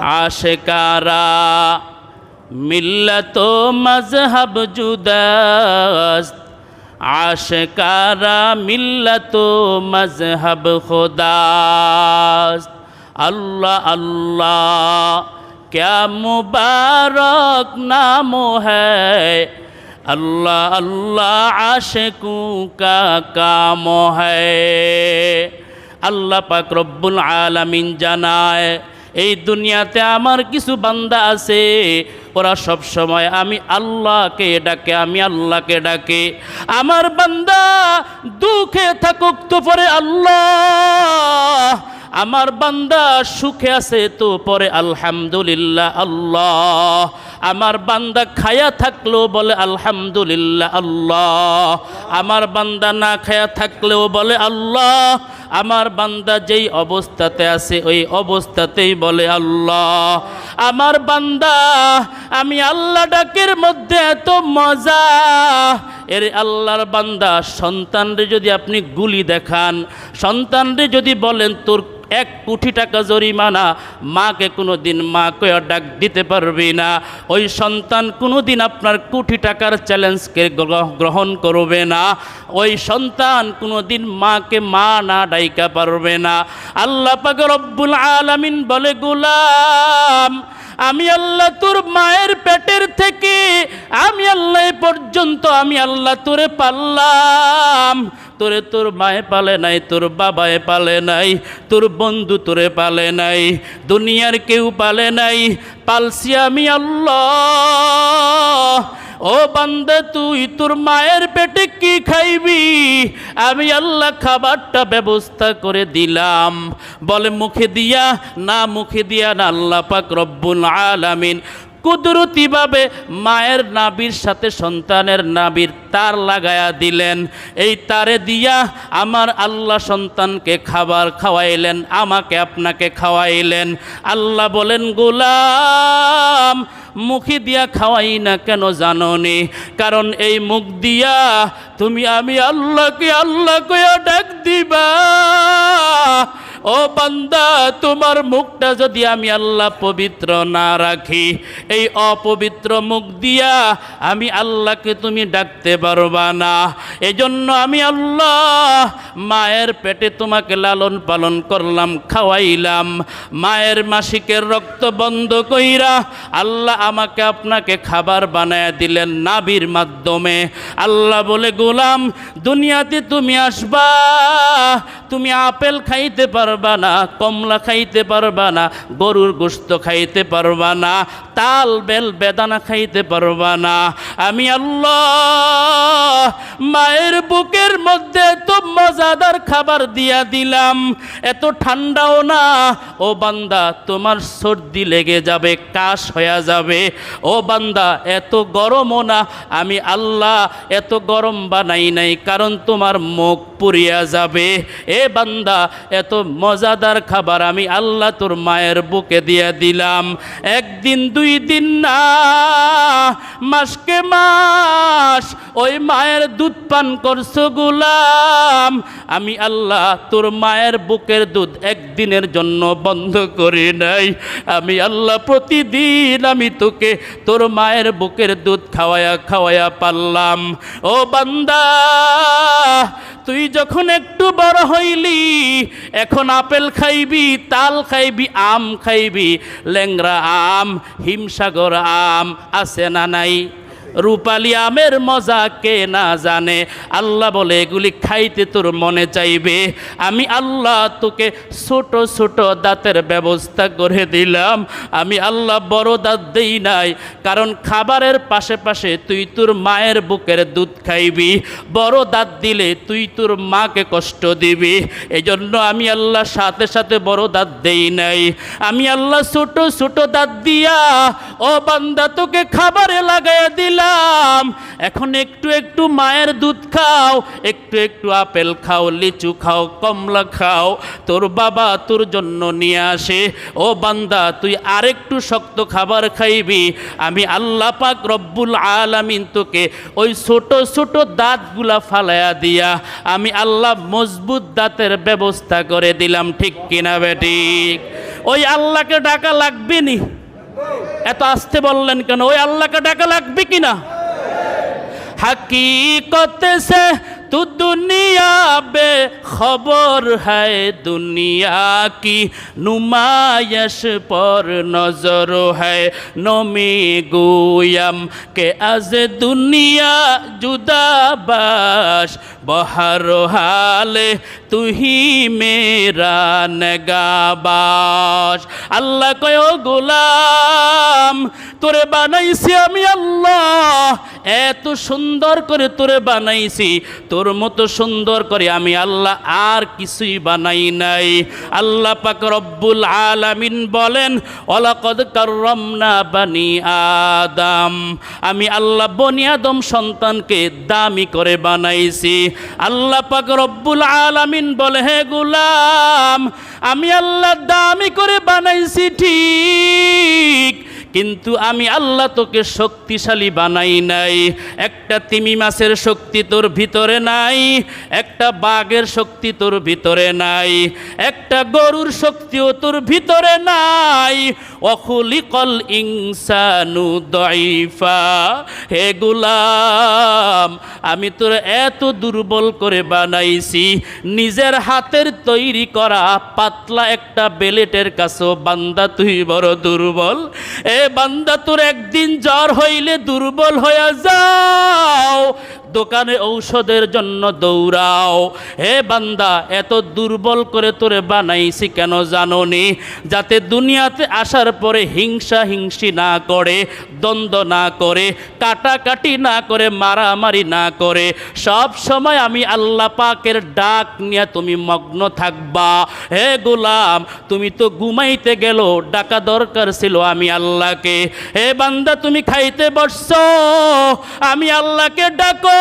आशिकारा मिल्लत मजहब जुदास्त आशिकारा मिल्लत मजहब खुदास्त। अल्लाह अल्लाह क्या मुबारक नाम है, अल्लाह अल्लाह आशिकों का काम है। अल्लाह पाक रब्बुल आलामीन জানায় এই দুনিয়াতে আমার কিছু বান্দা আছে ওরা সব সময় আমি আল্লাহকে ডাকে, আমি আল্লাহকে ডাকে। আমার বান্দা দুঃখে থাকুক তো পরে আল্লাহ, আমার বান্দা সুখে আছে তো পরে আলহামদুলিল্লাহ আল্লাহ, আমার বান্দা খায়া থাকলেও বলে আলহামদুলিল্লাহ আল্লাহ, আমার বান্দা না খায়া থাকলেও বলে আল্লাহ, আমার বান্দা যেই অবস্থাতে আছে ওই অবস্থাতেই বলে আল্লাহ। আমার বান্দা আমি আল্লাহ ডাকের মধ্যে এত মজা, এর আল্লাহর বান্দা সন্তানরে যদি আপনি গুলি দেখান, সন্তানরে যদি বলেন তোর 1 কোটি টাকা জরিমানা, মাকে কোনো দিন মা কয়ে ডাক দিতে পারবি না, ওই সন্তান কোনো দিন আপনার কোটি টাকার চ্যালেঞ্জকে গ্রহণ করবে না, ওই সন্তান কোনো দিন মাকে মা না ডাইকা পারবে না। আল্লাহ পাক রব্বুল আলামিন বলে গোলাম আমি আল্লাহ তোর মায়ের পেটের থেকে আমি আল্লাহ পর্যন্ত আমি আল্লাহ তোরে পাললাম, তোরে তোর মায়ে পালে নাই, তোর বাবায় পালে নাই, তোর বন্ধু তোরে পালে নাই, দুনিয়ার কেউ পালে নাই, পালছি আমি আল্লাহ। ও বান্দা তুই তোর মায়ের পেটে কি খাইবি, আমি আল্লাহ খাবারটা ব্যবস্থা করে দিলাম। বলে মুখে দিয়া না, মুখে দিয়া না, আল্লাহ পাক রব্বুল আলামিন কুদরতিভাবে মায়ের নাভির সাথে সন্তানের নাভির তার লাগায়া দিলেন। এই তারে দিয়া আমার আল্লাহ সন্তানকে খাবার খাওয়াইলেন, আমাকে আপনাকে খাওয়াইলেন। আল্লাহ বলেন গোলাম মুখে দিয়া খাওয়াই না কেন জানো নি? কারণ এই মুখ দিয়া তুমি আমি আল্লাহকে আল্লাহ কইয়া ডাক দিবা। ও বান্দা তোমার মুখটা যদি আমি আল্লাহ পবিত্র না রাখি, এই অপবিত্র মুখ দিয়া আমি আল্লাহকে তুমি ডাকতে পারবা না। এজন্য আমি আল্লাহ মায়ের পেটে তোমাকে লালন পালন করলাম, খাওয়াইলাম, মায়ের মাসিকের রক্ত বন্ধ কইরা আল্লাহ আমাকে আপনাকে খাবার বানায় দিলেন নাভির মাধ্যমে। আল্লাহ বলে গোলাম দুনিয়াতে তুমি আসবা, তুমি আপেল খাইতে পারবা না, কমলা খাইতে পারবা না, গরুর গোশত খাইতে পারবা না, তাল বেল বেদানা খাইতে পারবা না। আমি আল্লাহ মায়ের বুকের মধ্যে তো মজাদার খাবার দিয়া দিলাম, এত ঠান্ডাও না ও বান্দা তোমার সর্দি লেগে যাবে, কাশ হয়ে যাবে। ও বান্দা এত গরমও না, আমি আল্লাহ এত গরম বানাই নাই কারণ তোমার মুখ পুড়িয়া যাবে। এ বান্দা এত মজাদার খাবার আমি আল্লাহ তোর মায়ের বুকে দিয়া দিলাম। একদিন 2 দিন না, মাসকে মাস ওই মায়ের দুধ পান করছো গোলাম। আমি আল্লাহ তোর মায়ের বুকের দুধ একদিনের জন্য বন্ধ করি নাই। আমি আল্লাহ প্রতিদিন আমি তোকে তোর মায়ের বুকের দুধ খাওয়ায়া খাওয়ায়া পারলাম। ও বান্দা তুই যখন একটু বড় হইলি, এখন আপেল খাইবি, তাল খাইবি, আম খাইবি, ল্যাংড়া আম, হিমসাগর আম আছে না নাই? রূপালী আমের মজা কে না জানে? আল্লাহ বলে এগুলি খাইতে তোর মনে চাইবে, আমি আল্লাহ তোকে ছোট ছোট দাঁতের ব্যবস্থা করে দিলাম। আমি আল্লাহ বড় দাঁত দেই নাই, কারণ খাবারের পাশে পাশে তুই তোর মায়ের বুকের দুধ খাইবি, বড় দাঁত দিলে তুই তোর মাকে কষ্ট দিবি। এই জন্য আমি আল্লাহ সাথে সাথে বড় দাঁত দেই নাই, আমি আল্লাহ ছোট ছোট দাঁত দিয়া ও বান্দা তোকে খাবারে লাগাইয়া দিলাম। এখন একটু একটু মায়ের দুধ খাও, একটু একটু আপেল খাও, লিচু খাও, কমলা খাও, তোর বাবা তোর জন্য নিয়ে আসে। ও বান্দা তুই আরেকটু শক্ত খাবার খাইবি, আমি আল্লাহ পাক রব্বুল আলামিন তোকে ওই ছোট ছোট দাঁতগুলা ফালাইয়া দিয়া আমি আল্লাহ মজবুত দাঁতের ব্যবস্থা করে দিলাম। ঠিক কিনা বেঠিক? ওই আল্লাহকে ডাকা লাগবে নি? এত আস্তে বললেন কেন? ওই আল্লাহকে ডাকা লাগবে কিনা? हकीकत से तू दुनिया बेखबर है, दुनिया की नुमाइश पर नजर है। नमी गोयम के आज दुनिया जुदा बाश, बहर हाले तू ही मेरा नगाबाश। अल्लाह कयो गुलाम তোরে বানাইছি আমি আল্লাহ, এত সুন্দর করে তোরে বানাইছি, তোর মতো সুন্দর করে আমি আল্লাহ আর কিছুই বানাই নাই। আল্লাহ পাক রব্বুল আলামিন বলেন, ওয়ালাকাদ কাররামনা বানি আদম, আমি আল্লাহ বনি আদম সন্তানকে দামি করে বানাইছি। আল্লাহ পাক রব্বুল আলামিন বলে, হে গোলাম আমি আল্লাহ দামি করে বানাইছি ঠিক, কিন্তু আমি আল্লাহ তোকে শক্তিশালী বানাই নাই। একটা তিমি মাছের শক্তি তোর ভিতরে নাই, একটা বাঘের শক্তি তোর ভিতরে নাই, একটা গরুর শক্তিও তোর ভিতরে নাই। অখুলিকল ইনসানু দাইফা, হে গোলাম আমি তোর এত দুর্বল করে বানাইছি, নিজের হাতের তৈরি করা পাতলা একটা বেলেটের কাছেও বান্দা তুই বড় দুর্বল। এ বান্দা তোর একদিন জ্বর হইলে দুর্বল হয়ে যাও, দোকানে ঔষধের জন্য দৌড়াও। হে বান্দা এত দুর্বল করে তোরে বানাইছি কেন জানো নি? যাতে দুনিয়াতে আসার পরে হিংসা হিংসি না করে, দ্বন্দ্ব না করে, কাটাকাটি না করে, মারামারি না করে, সব সময় আমি আল্লাহ পাকের ডাক নিয়ে তুমি মগ্ন থাকবা। হে গোলাম তুমি তো ঘুমাইতে গেল, ডাকা দরকার ছিল আমি আল্লাহকে। হে বান্দা তুমি খাইতে বসছো, আমি আল্লাহকে ডাকো।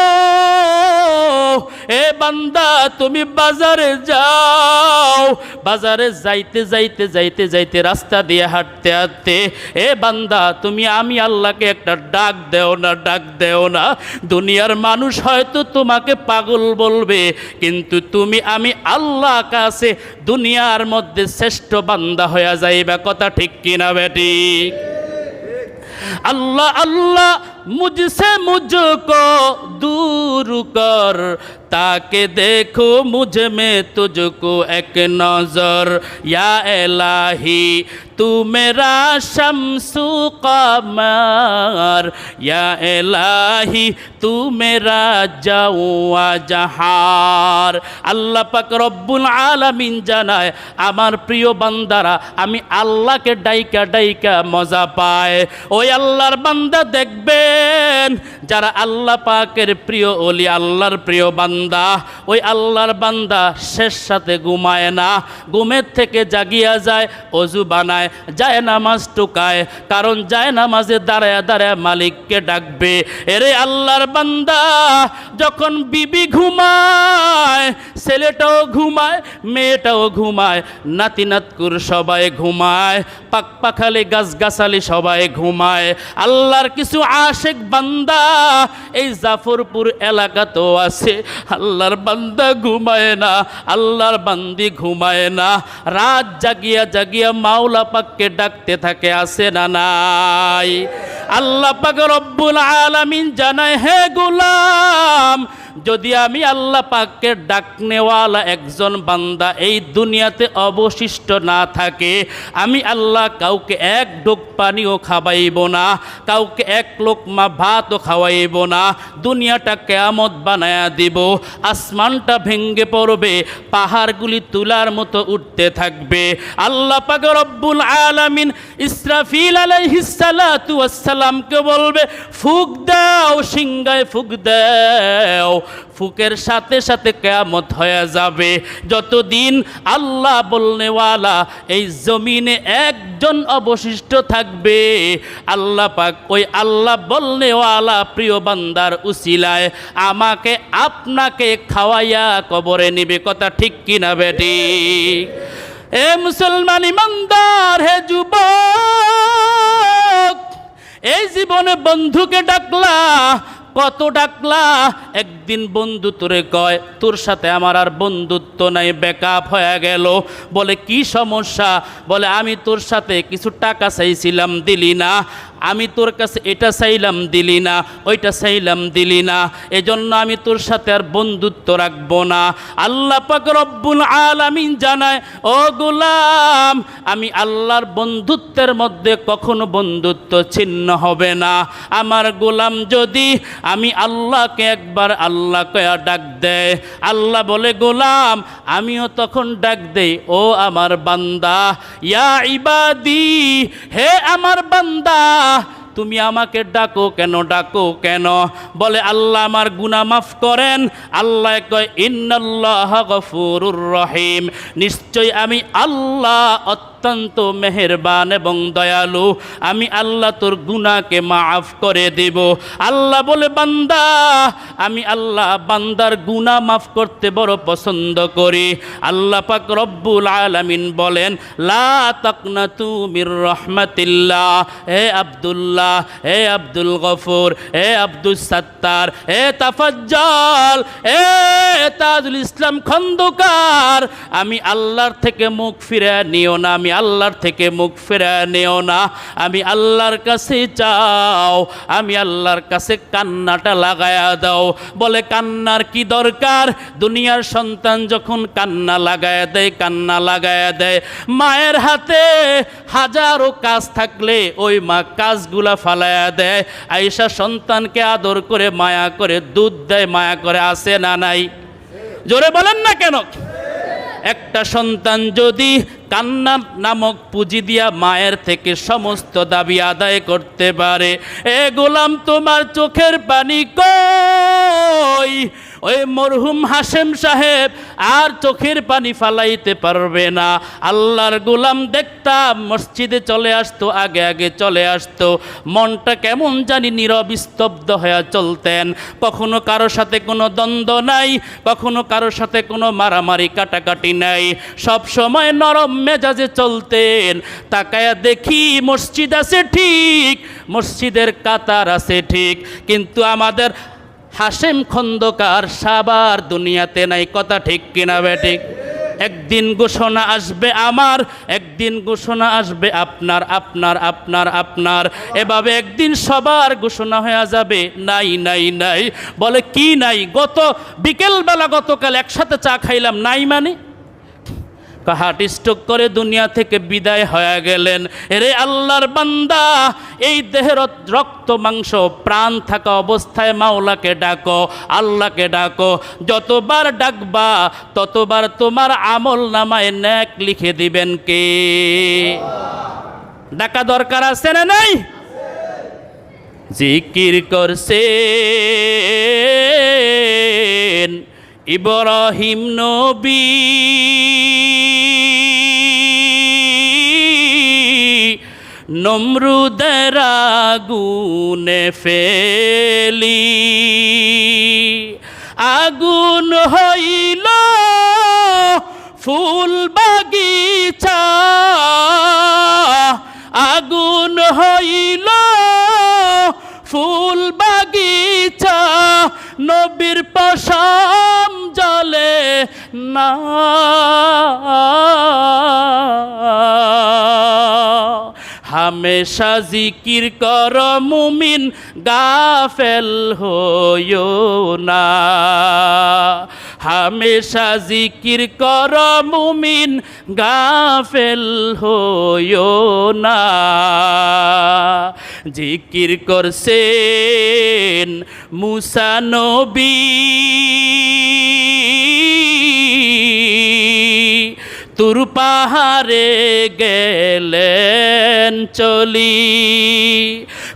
এ বান্দা তুমি বাজারে যাও, বাজারে যাইতে যাইতে যাইতে যাইতে রাস্তা দিয়ে হাঁটতে হাঁটতে এ বান্দা তুমি আমি আল্লাহকে একটা ডাক দেও না, ডাক দেও না। দুনিয়ার মানুষ হয়তো তোমাকে পাগল বলবে, কিন্তু তুমি আমি আল্লাহ কাছে দুনিয়ার মধ্যে শ্রেষ্ঠ বান্দা হয়ে যাইবা। কথা ঠিক কিনা বেটি? अल्लाह अल्लाह मुझसे मुझको दूर कर, ताकि देखो मुझ में तुझको एक नजर। या इलाही तू मेरा शम्सु कमर, या इलाही तू मेरा जाऊआ जहार। আল্লাহ পাক রব্বুল আলামিন জানায়, আমার প্রিয় বান্দারা আমি আল্লাহকে ডাইকা ডাইকা মজা পায়। ওই আল্লাহর বান্দা দেখবেন যারা আল্লাহ পাকের প্রিয় ওলি, আল্লাহর প্রিয় বান্দা, ওই আল্লাহর বান্দা শেষ সাথে ঘুমায় না, ঘুমের থেকে জাগিয়া যায়, অজু বানায়, যায় নামাজ টুকায়, কারণ যায় নামাজে দাঁড়ায় দাঁড়ায় মালিককে ডাকবে। এরে আল্লাহর বান্দা যখন বিবি ঘুমায়, ছেলেটাও ঘুমায়, মেয়েটাও ঘুমায়, নাতি নাতকুর সবাই ঘুমায়, পাকপাখালি গাছগাছালি সবাই ঘুমায়। আল্লাহর কিছু আশেক বান্দা এই জাফরপুর এলাকাতেও আছে, আল্লাহর বান্দা ঘুমায় না, আল্লাহর বান্দি ঘুমায় না, রাত জাগিয়া জাগিয়া মাওলা পাককে ডাকতে থাকে, আছে না নাই? আল্লাহ পাক রব্বুল আলামিন জানায়, হে গোলাম যদি আমি আল্লাহ পাকের ডাকনেওয়ালা একজন বান্দা এই দুনিয়াতে অবশিষ্ট না থাকে, আমি আল্লাহ কাউকে এক ঢোক পানিও খাওয়াইব না, কাউকে এক লোকমা ভাতও খাওয়াইব না। দুনিয়াটা কিয়ামত বানায়া দিব, আসমানটা ভেঙ্গে পড়বে, পাহাড়গুলি তুলার মতো উঠতে থাকবে। আল্লাহ পাক রব্বুল আলামিন ইসরাফিল আলাইহিস সালাতু ওয়াস সালামকে বলবে, ফুক দাও, সিংহায় ফুক দাও। ফুকের সাথে সাথে কিয়ামত হয়ে যাবে। যতদিন আল্লাহ বলনেওয়ালা এই জমিনে একজন অবশিষ্ট থাকবে, আল্লাহ পাক ওই আল্লাহ বলনেওয়ালা প্রিয় বান্দার উসিলায় আমাকে আপনাকে খাওয়াইয়া কবরে নিবে। কথা ঠিক কিনা বেটি? এ মুসলমান ইমানদার, হে যুবক, এই জীবনে বন্ধুকে ডাকলা, কত ডাকলা, একদিন বন্ধু তোরে কয় তোর সাথে আমার আর বন্ধুত্ব নাই, ব্যাকআপ হয়ে গেল। বলে কি সমস্যা? বলে আমি তোর সাথে কিছু টাকা চাইছিলাম, দিলি না। আমি তোর কাছে এটা চাইলাম, দিলি না। ওইটা চাইলাম, দিলি না। এজন্য আমি তোর সাথে আর বন্ধুত্ব রাখবো না। আল্লাহ পাক রব্বুল আলামিন জানায়, ও গোলাম, আমি আল্লাহর বন্ধুত্বের মধ্যে কখনো বন্ধুত্ব ছিন্ন হবে না। আমার গোলাম যদি আমি আল্লাহকে একবার আল্লাহ কয়া ডাক দেয়, আল্লাহ বলে গোলাম, আমিও তখন ডাক দেই, ও আমার বান্দা, ইয়া ইবাদি, হে আমার বান্দা, তুমি আমাকে ডাকো কেন, ডাকো কেন? বলে আল্লাহ আমার গুনাহ মাফ করেন। আল্লাহ কয় ইন্নাল্লাহ গফুরুর রহিম, নিশ্চয় আমি আল্লাহ অত্যন্ত মেহেরবান এবং দয়ালু, আমি আল্লাহ তোর গুনাহকে মাফ করে দেব। আল্লাহ বলে বান্দা, আমি আল্লাহ বান্দার গুনাহ মাফ করতে বড় পছন্দ করি। আল্লাহ পাক রব্বুল আলামিন বলেন, লা তাকনাতু মির রাহমাতিল্লাহ, হে আব্দুল্লাহ, হে আব্দুল গফুর, হে আব্দুল সাত্তার, হে তাফাজ্জল, হে তাজুল ইসলাম খন্দকার, আমি আল্লাহর থেকে মুখ ফিরে নিও না, আমি আল্লাহর থেকে মুখ ফিরে নিও না। আমি আল্লাহর কাছে চাও, আমি আল্লাহর কাছে কান্নাটা লাগায়া দাও। বলে কান্নার কি দরকার? দুনিয়ার সন্তান যখন কান্না লাগায়া দেয়, কান্না লাগায়া দেয়, মায়ের হাতে হাজারো কাজ থাকলে ওই মা কাজগুলা ফালায়া দেয়, আয়েশা সন্তানকে আদর করে মায়া করে দুধ দেয়, মায়া করে, আসে না নাই? জোরে বলেন না কেন? একটা সন্তান যদি কান্না নামক পুঁজি দিয়া মায়ের থেকে সমস্ত দাবি আদায় করতে পারে, এ গোলাম তোমার চোখের পানি কই? ওই মরহুম হাশেম সাহেব আর চোখের পানি ফালাইতে পারবে না। আল্লাহর গোলাম দেখতাম মসজিদে চলে আসতো, আগে আগে চলে আসতো, মনটা কেমন জানি নীরব স্তব্ধ হয়ে চলতেন। কখনো কারো সাথে কোনো দ্বন্দ্ব নাই, কখনো কারো সাথে কোনো মারামারি কাটাকাটি নাই, সব সময় নরম মেজাজে চলতেন। তাকায়া দেখি মসজিদ আছে ঠিক, মসজিদের কাতার আছে ঠিক, কিন্তু আমাদের হাশেম খন্দকার সাবার দুনিয়াতে নাই। কথা ঠিক কিনা বেঠিক? একদিন ঘোষণা আসবে আমার, একদিন ঘোষণা আসবে আপনার, আপনার, আপনার, আপনার, এভাবে একদিন সবার ঘোষণা হয়ে যাবে নাই, নাই, নাই। বলে কি নাই? গত বিকেলবেলা গতকাল একসাথে চা খাইলাম, নাই মানে? হার্ট স্ট্রোক করে দুনিয়া থেকে বিদায় হয়ে গেলেন। এরে আল্লাহর বান্দা, এই দেহের রক্ত মাংস প্রাণ থাকা অবস্থায় মাওলাকে ডাকো, আল্লাহকে ডাকো। যতবার ডাকবা ততবার তোমার আমল নামায় নেক লিখে দিবেন কে? ডাকা দরকার আছে না নাই? জিকির করছেন ইব্রাহিম নবী, নমরুদের আগুনে ফেলি, আগুন হইল ফুল বাগিচা, আগুন হইল ফুল বাগিচা, নবীর পশম জ্বলে না। হামেশা জিকির কর মুমিন, গাফেল হইও না। হামেশা জিকির কর মুমিন, গাফেল হইও না। জিকির করছেন মুসা নবী, তুর পাহাড়ে গেলেন চলি,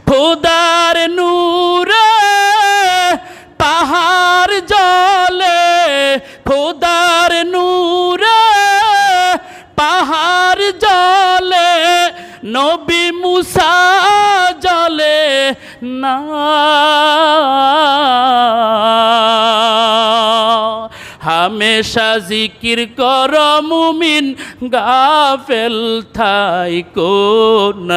খোদার নূরে পাহাড় জ্বলে, খোদার নূরে পাহাড় জ্বলে, নবী মুসা জ্বলে না। হামেশা জিকির কর মুমিন, গাফেল থাইকো না।